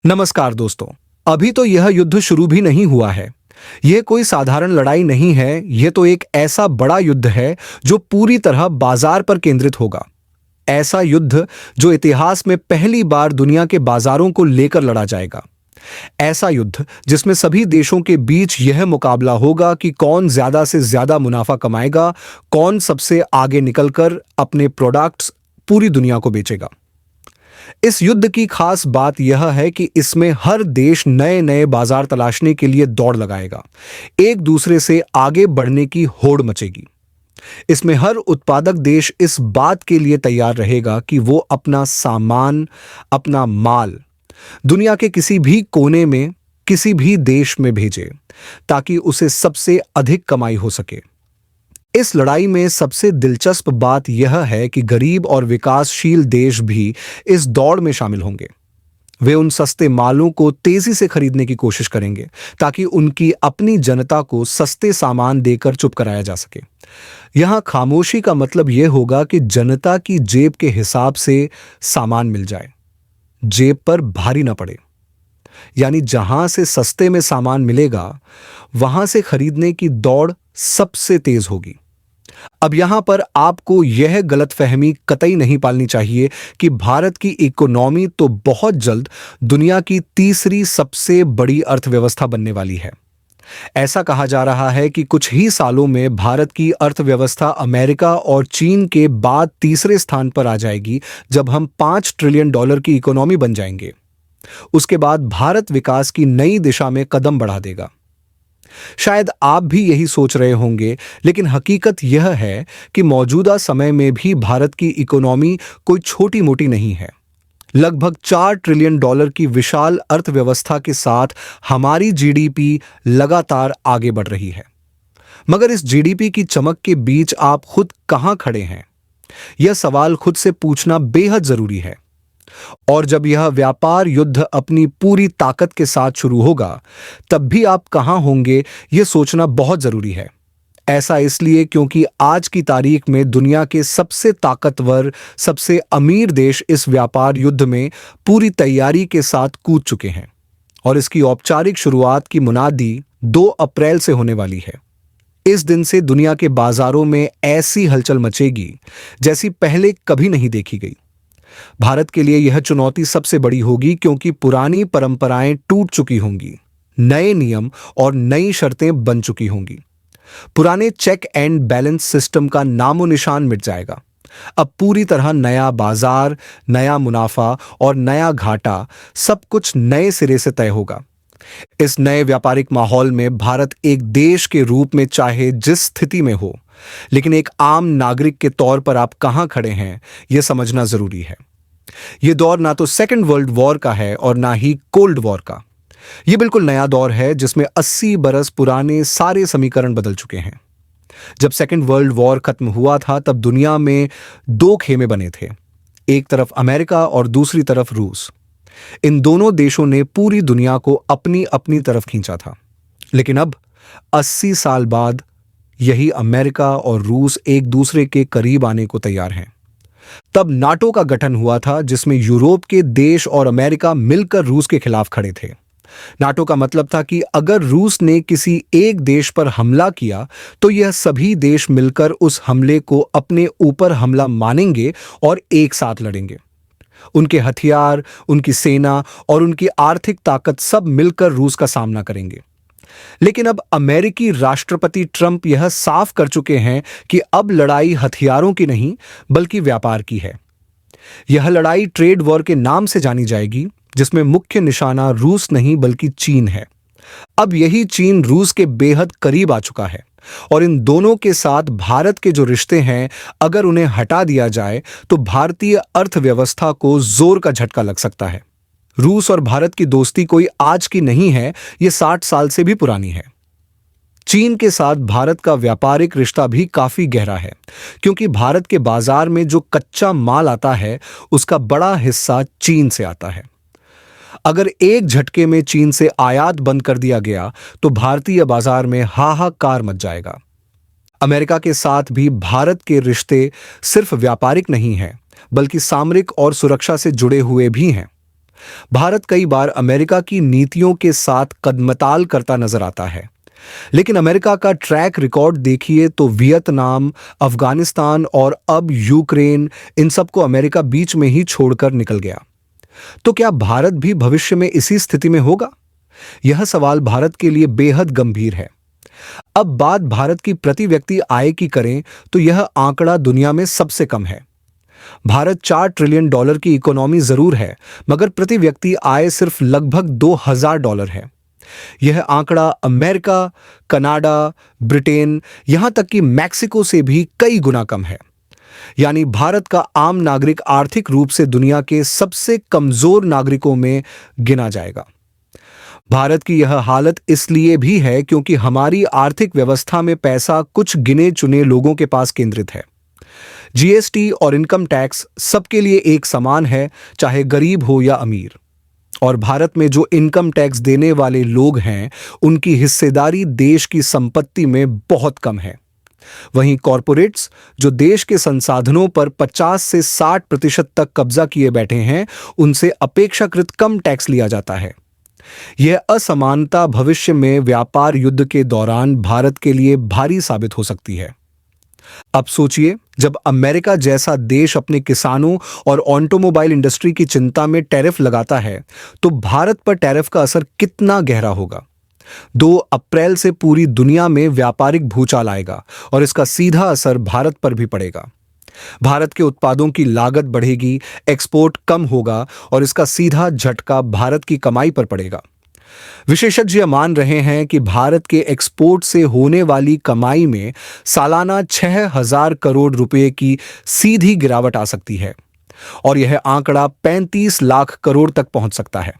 नमस्कार दोस्तों। अभी तो यह युद्ध शुरू भी नहीं हुआ है। यह कोई साधारण लड़ाई नहीं है, यह तो एक ऐसा बड़ा युद्ध है जो पूरी तरह बाजार पर केंद्रित होगा। ऐसा युद्ध जो इतिहास में पहली बार दुनिया के बाजारों को लेकर लड़ा जाएगा। ऐसा युद्ध जिसमें सभी देशों के बीच यह मुकाबला होगा कि कौन ज्यादा से ज्यादा मुनाफा कमाएगा, कौन सबसे आगे निकलकर अपने प्रोडक्ट्स पूरी दुनिया को बेचेगा। इस युद्ध की खास बात यह है कि इसमें हर देश नए नए बाजार तलाशने के लिए दौड़ लगाएगा। एक दूसरे से आगे बढ़ने की होड़ मचेगी। इसमें हर उत्पादक देश इस बात के लिए तैयार रहेगा कि वो अपना सामान, अपना माल दुनिया के किसी भी कोने में, किसी भी देश में भेजे, ताकि उसे सबसे अधिक कमाई हो सके। इस लड़ाई में सबसे दिलचस्प बात यह है कि गरीब और विकासशील देश भी इस दौड़ में शामिल होंगे। वे उन सस्ते मालों को तेजी से खरीदने की कोशिश करेंगे ताकि उनकी अपनी जनता को सस्ते सामान देकर चुप कराया जा सके। यहां खामोशी का मतलब यह होगा कि जनता की जेब के हिसाब से सामान मिल जाए, जेब पर भारी ना पड़े। यानी जहां से सस्ते में सामान मिलेगा, वहां से खरीदने की दौड़ सबसे तेज होगी। अब यहां पर आपको यह गलतफहमी कतई नहीं पालनी चाहिए कि भारत की इकोनॉमी तो बहुत जल्द दुनिया की तीसरी सबसे बड़ी अर्थव्यवस्था बनने वाली है। ऐसा कहा जा रहा है कि कुछ ही सालों में भारत की अर्थव्यवस्था अमेरिका और चीन के बाद तीसरे स्थान पर आ जाएगी, जब हम $5 ट्रिलियन की इकोनॉमी बन जाएंगे। उसके बाद भारत विकास की नई दिशा में कदम बढ़ा देगा। शायद आप भी यही सोच रहे होंगे, लेकिन हकीकत यह है कि मौजूदा समय में भी भारत की इकोनॉमी कोई छोटी मोटी नहीं है। लगभग $4 ट्रिलियन की विशाल अर्थव्यवस्था के साथ हमारी जीडीपी लगातार आगे बढ़ रही है। मगर इस जीडीपी की चमक के बीच आप खुद कहां खड़े हैं? यह सवाल खुद से पूछना बेहद जरूरी है। और जब यह व्यापार युद्ध अपनी पूरी ताकत के साथ शुरू होगा, तब भी आप कहां होंगे, यह सोचना बहुत जरूरी है। ऐसा इसलिए क्योंकि आज की तारीख में दुनिया के सबसे ताकतवर, सबसे अमीर देश इस व्यापार युद्ध में पूरी तैयारी के साथ कूद चुके हैं। और इसकी औपचारिक शुरुआत की मुनादी 2 अप्रैल से होने वाली है। इस दिन से दुनिया के बाजारों में ऐसी हलचल मचेगी जैसी पहले कभी नहीं देखी गई। भारत के लिए यह चुनौती सबसे बड़ी होगी, क्योंकि पुरानी परंपराएं टूट चुकी होंगी, नए नियम और नई शर्तें बन चुकी होंगी। पुराने चेक एंड बैलेंस सिस्टम का नामो निशान मिट जाएगा। अब पूरी तरह नया बाजार, नया मुनाफा और नया घाटा, सब कुछ नए सिरे से तय होगा। इस नए व्यापारिक माहौल में भारत एक देश के रूप में चाहे जिस स्थिति में हो, लेकिन एक आम नागरिक के तौर पर आप कहां खड़े हैं, यह समझना जरूरी है। यह दौर ना तो सेकेंड वर्ल्ड वॉर का है और ना ही कोल्ड वॉर का। यह बिल्कुल नया दौर है जिसमें 80 बरस पुराने सारे समीकरण बदल चुके हैं। जब सेकेंड वर्ल्ड वॉर खत्म हुआ था, तब दुनिया में 2 खेमे बने थे, एक तरफ अमेरिका और दूसरी तरफ रूस। इन दोनों देशों ने पूरी दुनिया को अपनी अपनी तरफ खींचा था। लेकिन अब 80 साल बाद यही अमेरिका और रूस एक दूसरे के करीब आने को तैयार हैं। तब नाटो का गठन हुआ था, जिसमें यूरोप के देश और अमेरिका मिलकर रूस के खिलाफ खड़े थे। नाटो का मतलब था कि अगर रूस ने किसी एक देश पर हमला किया, तो यह सभी देश मिलकर उस हमले को अपने ऊपर हमला मानेंगे और एक साथ लड़ेंगे। उनके हथियार, उनकी सेना और उनकी आर्थिक ताकत सब मिलकर रूस का सामना करेंगे। लेकिन अब अमेरिकी राष्ट्रपति ट्रंप यह साफ कर चुके हैं कि अब लड़ाई हथियारों की नहीं, बल्कि व्यापार की है। यह लड़ाई ट्रेड वॉर के नाम से जानी जाएगी, जिसमें मुख्य निशाना रूस नहीं बल्कि चीन है। अब यही चीन रूस के बेहद करीब आ चुका है, और इन दोनों के साथ भारत के जो रिश्ते हैं, अगर उन्हें हटा दिया जाए तो भारतीय अर्थव्यवस्था को जोर का झटका लग सकता है। रूस और भारत की दोस्ती कोई आज की नहीं है, ये 60 साल से भी पुरानी है। चीन के साथ भारत का व्यापारिक रिश्ता भी काफी गहरा है, क्योंकि भारत के बाजार में जो कच्चा माल आता है, उसका बड़ा हिस्सा चीन से आता है। अगर एक झटके में चीन से आयात बंद कर दिया गया, तो भारतीय बाजार में हाहाकार मच जाएगा। अमेरिका के साथ भी भारत के रिश्ते सिर्फ व्यापारिक नहीं हैं, बल्कि सामरिक और सुरक्षा से जुड़े हुए भी हैं। भारत कई बार अमेरिका की नीतियों के साथ कदमताल करता नजर आता है, लेकिन अमेरिका का ट्रैक रिकॉर्ड देखिए तो वियतनाम, अफगानिस्तान और अब यूक्रेन, इन सबको अमेरिका बीच में ही छोड़कर निकल गया। तो क्या भारत भी भविष्य में इसी स्थिति में होगा? यह सवाल भारत के लिए बेहद गंभीर है। अब बात भारत की प्रति व्यक्ति आय की करें तो यह आंकड़ा दुनिया में सबसे कम है। भारत $4 ट्रिलियन की इकोनॉमी जरूर है, मगर प्रति व्यक्ति आय सिर्फ लगभग $2,000 है। यह आंकड़ा अमेरिका, कनाडा, ब्रिटेन, यहां तक कि मैक्सिको से भी कई गुना कम है। यानी भारत का आम नागरिक आर्थिक रूप से दुनिया के सबसे कमजोर नागरिकों में गिना जाएगा। भारत की यह हालत इसलिए भी है क्योंकि हमारी आर्थिक व्यवस्था में पैसा कुछ गिने चुने लोगों के पास केंद्रित है। जीएसटी और इनकम टैक्स सबके लिए एक समान है, चाहे गरीब हो या अमीर। और भारत में जो इनकम टैक्स देने वाले लोग हैं, उनकी हिस्सेदारी देश की संपत्ति में बहुत कम है। वहीं कॉरपोरेट्स जो देश के संसाधनों पर 50 से 60% तक कब्जा किए बैठे हैं, उनसे अपेक्षाकृत कम टैक्स लिया जाता है। यह असमानता भविष्य में व्यापार युद्ध के दौरान भारत के लिए भारी साबित हो सकती है। अब सोचिए, जब अमेरिका जैसा देश अपने किसानों और ऑटोमोबाइल इंडस्ट्री की चिंता में टैरिफ लगाता है, तो भारत पर टैरिफ का असर कितना गहरा होगा। 2 अप्रैल से पूरी दुनिया में व्यापारिक भूचाल आएगा और इसका सीधा असर भारत पर भी पड़ेगा। भारत के उत्पादों की लागत बढ़ेगी, एक्सपोर्ट कम होगा और इसका सीधा झटका भारत की कमाई पर पड़ेगा। विशेषज्ञ मान रहे हैं कि भारत के एक्सपोर्ट से होने वाली कमाई में सालाना 6,000 करोड़ रुपए की सीधी गिरावट आ सकती है और यह आंकड़ा 35 लाख करोड़ तक पहुंच सकता है।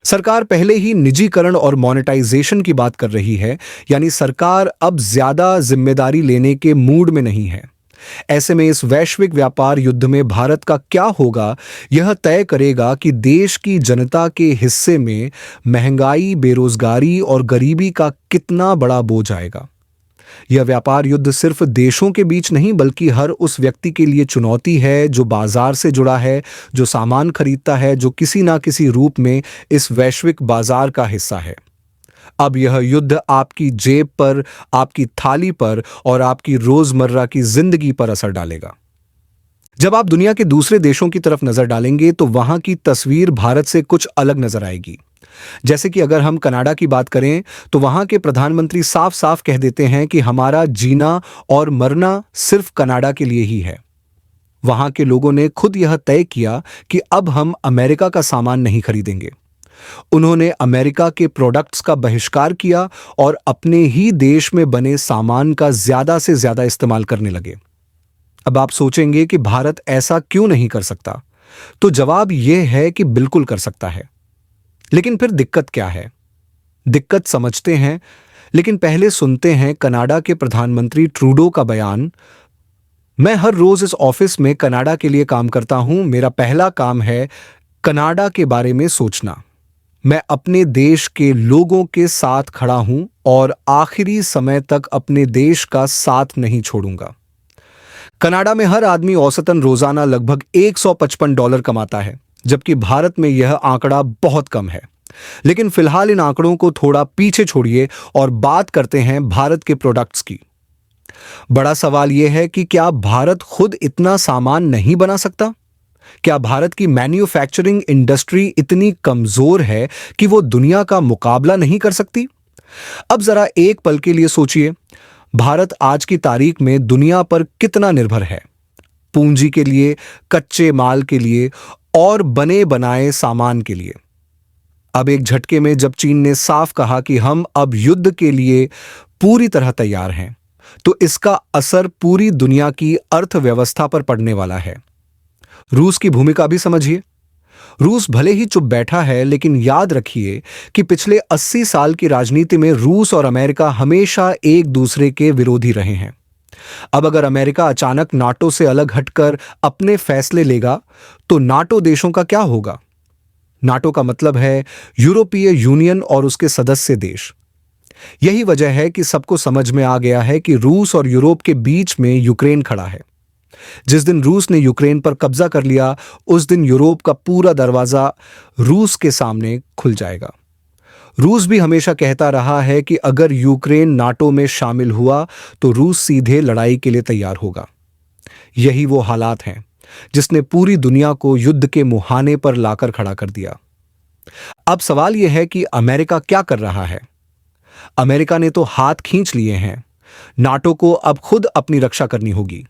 सरकार पहले ही निजीकरण और मोनेटाइजेशन की बात कर रही है, यानी सरकार अब ज्यादा जिम्मेदारी लेने के मूड में नहीं है। ऐसे में इस वैश्विक व्यापार युद्ध में भारत का क्या होगा, यह तय करेगा कि देश की जनता के हिस्से में महंगाई, बेरोजगारी और गरीबी का कितना बड़ा बोझ आएगा। यह व्यापार युद्ध सिर्फ देशों के बीच नहीं, बल्कि हर उस व्यक्ति के लिए चुनौती है जो बाजार से जुड़ा है, जो सामान खरीदता है, जो किसी ना किसी रूप में इस वैश्विक बाजार का हिस्सा है। अब यह युद्ध आपकी जेब पर, आपकी थाली पर और आपकी रोजमर्रा की जिंदगी पर असर डालेगा। जब आप दुनिया के दूसरे देशों की तरफ नजर डालेंगे तो वहां की तस्वीर भारत से कुछ अलग नजर आएगी। जैसे कि अगर हम कनाडा की बात करें तो वहां के प्रधानमंत्री साफ साफ कह देते हैं कि हमारा जीना और मरना सिर्फ कनाडा के लिए ही है। वहां के लोगों ने खुद यह तय किया कि अब हम अमेरिका का सामान नहीं खरीदेंगे। उन्होंने अमेरिका के प्रोडक्ट्स का बहिष्कार किया और अपने ही देश में बने सामान का ज्यादा से ज्यादा इस्तेमाल करने लगे। अब आप सोचेंगे कि भारत ऐसा क्यों नहीं कर सकता? तो जवाब यह है कि बिल्कुल कर सकता है। लेकिन फिर दिक्कत क्या है? दिक्कत समझते हैं, लेकिन पहले सुनते हैं कनाडा के प्रधानमंत्री ट्रूडो का बयान। मैं हर रोज इस ऑफिस में कनाडा के लिए काम करता हूं। मेरा पहला काम है कनाडा के बारे में सोचना। मैं अपने देश के लोगों के साथ खड़ा हूं और आखिरी समय तक अपने देश का साथ नहीं छोड़ूंगा। कनाडा में हर आदमी औसतन रोजाना लगभग $155 कमाता है, जबकि भारत में यह आंकड़ा बहुत कम है। लेकिन फिलहाल इन आंकड़ों को थोड़ा पीछे छोड़िए और बात करते हैं भारत के प्रोडक्ट्स की। बड़ा सवाल यह है कि क्या भारत खुद इतना सामान नहीं बना सकता? क्या भारत की मैन्युफैक्चरिंग इंडस्ट्री इतनी कमजोर है कि वो दुनिया का मुकाबला नहीं कर सकती? अब जरा एक पल के लिए सोचिए, भारत आज की तारीख में दुनिया पर कितना निर्भर है? पूंजी के लिए, कच्चे माल के लिए और बने बनाए सामान के लिए। अब एक झटके में जब चीन ने साफ कहा कि हम अब युद्ध के लिए पूरी तरह तैयार हैं, तो इसका असर पूरी दुनिया की अर्थव्यवस्था पर पड़ने वाला है। रूस की भूमिका भी समझिए। रूस भले ही चुप बैठा है, लेकिन याद रखिए कि पिछले 80 साल की राजनीति में रूस और अमेरिका हमेशा एक दूसरे के विरोधी रहे हैं। अब अगर अमेरिका अचानक नाटो से अलग हटकर अपने फैसले लेगा, तो नाटो देशों का क्या होगा? नाटो का मतलब है यूरोपीय यूनियन और उसके सदस्य देश। यही वजह है कि सबको समझ में आ गया है कि रूस और यूरोप के बीच में यूक्रेन खड़ा है। जिस दिन रूस ने यूक्रेन पर कब्जा कर लिया, उस दिन यूरोप का पूरा दरवाजा रूस के सामने खुल जाएगा। रूस भी हमेशा कहता रहा है कि अगर यूक्रेन नाटो में शामिल हुआ तो रूस सीधे लड़ाई के लिए तैयार होगा। यही वो हालात हैं जिसने पूरी दुनिया को युद्ध के मुहाने पर लाकर खड़ा कर दिया। अब सवाल यह है कि अमेरिका क्या कर रहा है? अमेरिका ने तो हाथ खींच लिए हैं। नाटो को अब खुद अपनी रक्षा करनी होगी।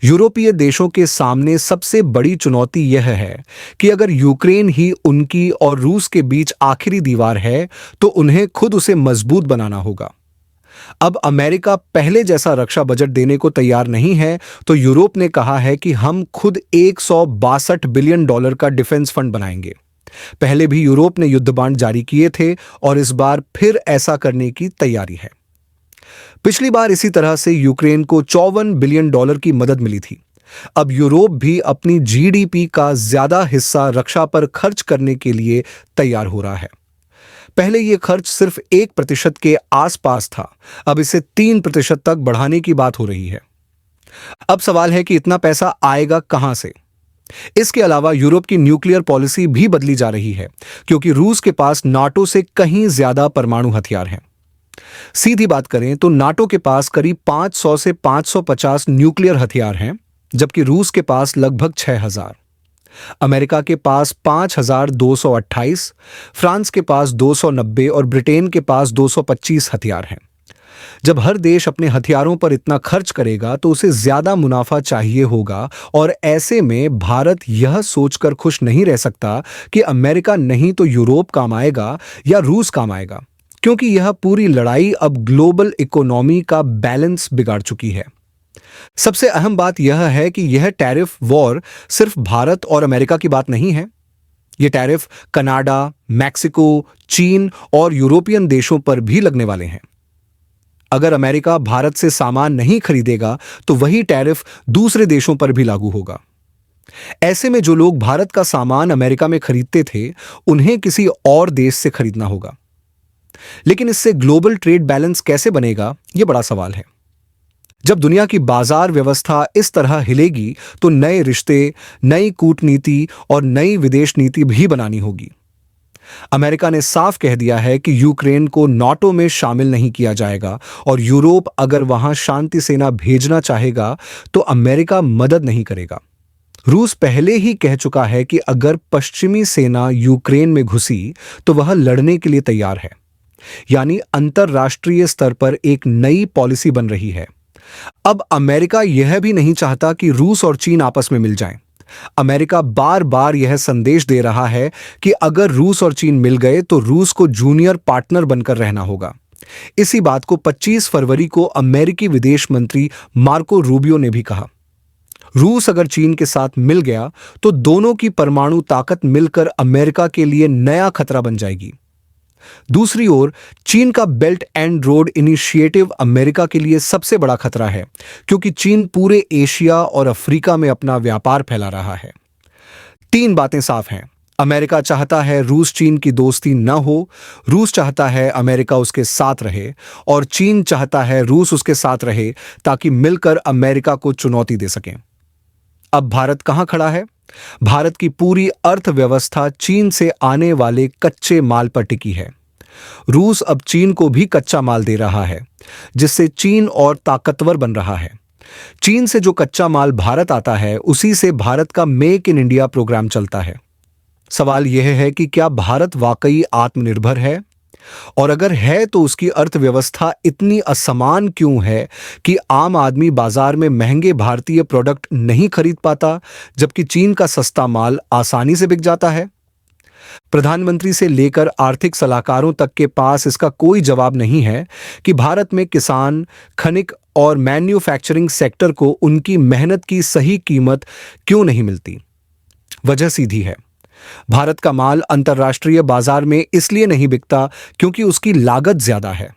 यूरोपीय देशों के सामने सबसे बड़ी चुनौती यह है कि अगर यूक्रेन ही उनकी और रूस के बीच आखिरी दीवार है, तो उन्हें खुद उसे मजबूत बनाना होगा। अब अमेरिका पहले जैसा रक्षा बजट देने को तैयार नहीं है, तो यूरोप ने कहा है कि हम खुद $162 बिलियन का डिफेंस फंड बनाएंगे। पहले भी यूरोप ने युद्ध बांड जारी किए थे और इस बार फिर ऐसा करने की तैयारी है। पिछली बार इसी तरह से यूक्रेन को $54 बिलियन की मदद मिली थी। अब यूरोप भी अपनी जीडीपी का ज्यादा हिस्सा रक्षा पर खर्च करने के लिए तैयार हो रहा है। पहले यह खर्च सिर्फ 1% के आसपास था, अब इसे 3% तक बढ़ाने की बात हो रही है। अब सवाल है कि इतना पैसा आएगा कहां से? इसके अलावा यूरोप की न्यूक्लियर पॉलिसी भी बदली जा रही है, क्योंकि रूस के पास नाटो से कहीं ज्यादा परमाणु हथियार हैं। सीधी बात करें तो नाटो के पास करीब 500 से 550 न्यूक्लियर हथियार हैं, जबकि रूस के पास लगभग 6000। अमेरिका के पास 5228, फ्रांस के पास 290 और ब्रिटेन के पास 225 हथियार हैं। जब हर देश अपने हथियारों पर इतना खर्च करेगा तो उसे ज्यादा मुनाफा चाहिए होगा, और ऐसे में भारत यह सोचकर खुश नहीं रह सकता कि अमेरिका नहीं तो यूरोप काम आएगा या रूस काम आएगा, क्योंकि यह पूरी लड़ाई अब ग्लोबल इकोनॉमी का बैलेंस बिगाड़ चुकी है। सबसे अहम बात यह है कि यह टैरिफ वॉर सिर्फ भारत और अमेरिका की बात नहीं है। यह टैरिफ कनाडा, मैक्सिको, चीन और यूरोपियन देशों पर भी लगने वाले हैं। अगर अमेरिका भारत से सामान नहीं खरीदेगा तो वही टैरिफ दूसरे देशों पर भी लागू होगा। ऐसे में जो लोग भारत का सामान अमेरिका में खरीदते थे, उन्हें किसी और देश से खरीदना होगा। लेकिन इससे ग्लोबल ट्रेड बैलेंस कैसे बनेगा, यह बड़ा सवाल है। जब दुनिया की बाजार व्यवस्था इस तरह हिलेगी तो नए रिश्ते, नई कूटनीति और नई विदेश नीति भी बनानी होगी। अमेरिका ने साफ कह दिया है कि यूक्रेन को नाटो में शामिल नहीं किया जाएगा, और यूरोप अगर वहां शांति सेना भेजना चाहेगा तो अमेरिका मदद नहीं करेगा। रूस पहले ही कह चुका है कि अगर पश्चिमी सेना यूक्रेन में घुसी तो वह लड़ने के लिए तैयार है। यानी अंतरराष्ट्रीय स्तर पर एक नई पॉलिसी बन रही है। अब अमेरिका यह भी नहीं चाहता कि रूस और चीन आपस में मिल जाएं। अमेरिका बार बार यह संदेश दे रहा है कि अगर रूस और चीन मिल गए तो रूस को जूनियर पार्टनर बनकर रहना होगा। इसी बात को 25 फरवरी को अमेरिकी विदेश मंत्री मार्को रूबियो ने भी कहा। रूस अगर चीन के साथ मिल गया तो दोनों की परमाणु ताकत मिलकर अमेरिका के लिए नया खतरा बन जाएगी। दूसरी ओर चीन का belt and road initiative America के लिए सबसे बड़ा खतरा है, क्योंकि चीन पूरे एशिया और अफ्रीका में अपना व्यापार फैला रहा है। 3 बातें साफ हैं। अमेरिका चाहता है रूस चीन की दोस्ती न हो, रूस चाहता है अमेरिका उसके साथ रहे, और चीन चाहता है रूस उसके साथ रहे ताकि मिलकर अमेरिका को चुनौती दे सकें। अब भारत कहां खड़ा है? भारत की पूरी अर्थव्यवस्था चीन से आने वाले कच्चे माल पर टिकी है। रूस अब चीन को भी कच्चा माल दे रहा है, जिससे चीन और ताकतवर बन रहा है। चीन से जो कच्चा माल भारत आता है, उसी से भारत का मेक इन इंडिया प्रोग्राम चलता है। सवाल यह है कि क्या भारत वाकई आत्मनिर्भर है? और अगर है तो उसकी अर्थव्यवस्था इतनी असमान क्यों है कि आम आदमी बाजार में महंगे भारतीय प्रोडक्ट नहीं खरीद पाता, जबकि चीन का सस्ता माल आसानी से बिक जाता है? प्रधानमंत्री से लेकर आर्थिक सलाहकारों तक के पास इसका कोई जवाब नहीं है कि भारत में किसान, खनिक और मैन्युफैक्चरिंग सेक्टर को उनकी मेहनत की सही कीमत क्यों नहीं मिलती। वजह सीधी है, भारत का माल अंतर्राष्ट्रीय बाजार में इसलिए नहीं बिकता क्योंकि उसकी लागत ज्यादा है।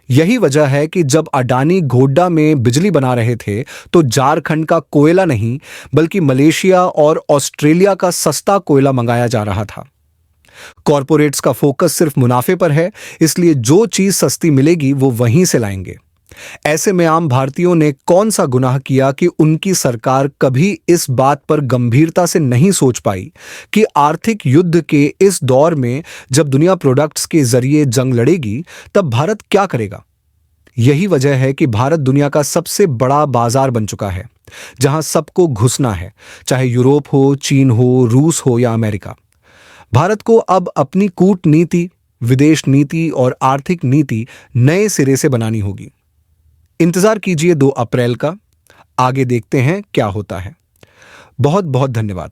यही वजह है कि जब अडानी गोड्डा में बिजली बना रहे थे तो झारखंड का कोयला नहीं बल्कि मलेशिया और ऑस्ट्रेलिया का सस्ता कोयला मंगाया जा रहा था। कॉरपोरेट्स का फोकस सिर्फ मुनाफे पर है, इसलिए जो चीज सस्ती मिलेगी वो वहीं से लाएंगे। ऐसे में आम भारतीयों ने कौन सा गुनाह किया कि उनकी सरकार कभी इस बात पर गंभीरता से नहीं सोच पाई कि आर्थिक युद्ध के इस दौर में जब दुनिया प्रोडक्ट्स के जरिए जंग लड़ेगी तब भारत क्या करेगा। यही वजह है कि भारत दुनिया का सबसे बड़ा बाजार बन चुका है, जहां सबको घुसना है, चाहे यूरोप हो, चीन हो, रूस हो या अमेरिका। भारत को अब अपनी कूटनीति, विदेश नीति और आर्थिक नीति नए सिरे से बनानी होगी। इंतजार कीजिए 2 अप्रैल का। आगे देखते हैं क्या होता है। बहुत बहुत धन्यवाद।